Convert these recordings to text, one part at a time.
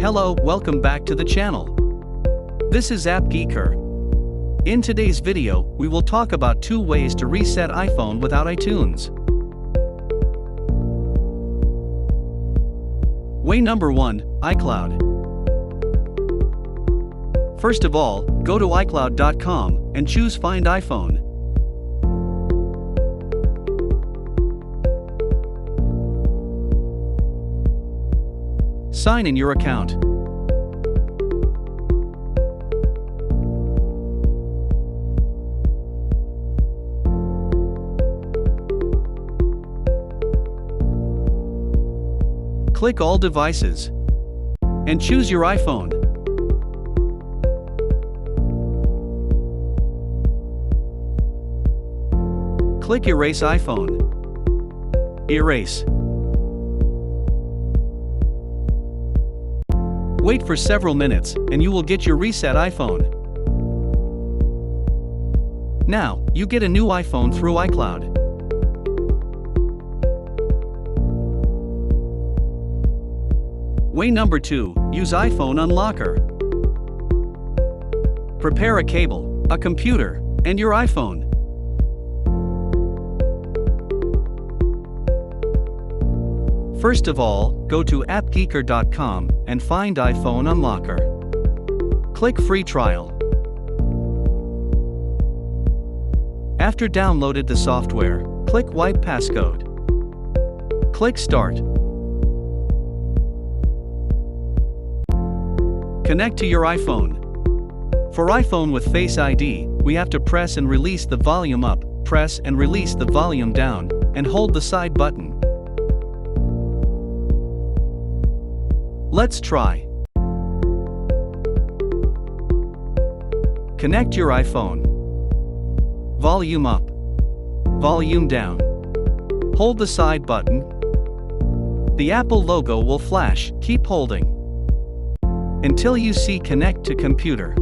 Hello, welcome back to the channel. This is AppGeeker. In today's video, we will talk about 2 ways to reset iPhone without iTunes. Way number 1, iCloud. First of all, go to iCloud.com and choose Find iPhone. Sign in your account. Click All Devices and choose your iPhone. Click Erase iPhone. Erase. Wait for several minutes, and you will get your reset iPhone. Now, you get a new iPhone through iCloud. Way number 2, use iPhone Unlocker. Prepare a cable, a computer, and your iPhone. First of all, go to AppGeeker.com and find iPhone Unlocker. Click Free Trial. After downloaded the software, click Wipe Passcode. Click Start. Connect to your iPhone. For iPhone with Face ID, we have to press and release the volume up, press and release the volume down, and hold the side button. Let's try. Connect your iPhone. Volume up. Volume down. Hold the side button. The Apple logo will flash. Keep holding until you see Connect to Computer.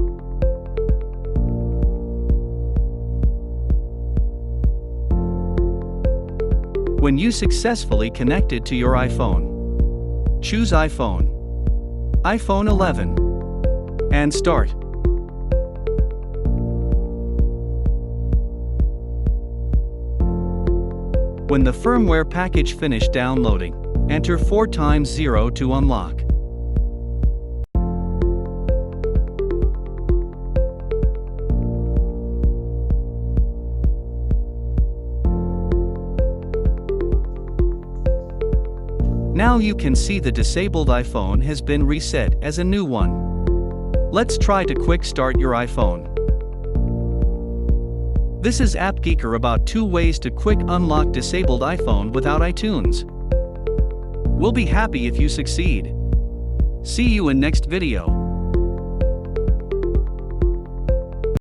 When you successfully connected to your iPhone, choose iPhone 11, and start. When the firmware package finished downloading, enter 4 times 0 to unlock. Now you can see the disabled iPhone has been reset as a new one. Let's try to quick start your iPhone. This is AppGeeker about 2 ways to quick unlock disabled iPhone without iTunes. We'll be happy if you succeed. See you in next video.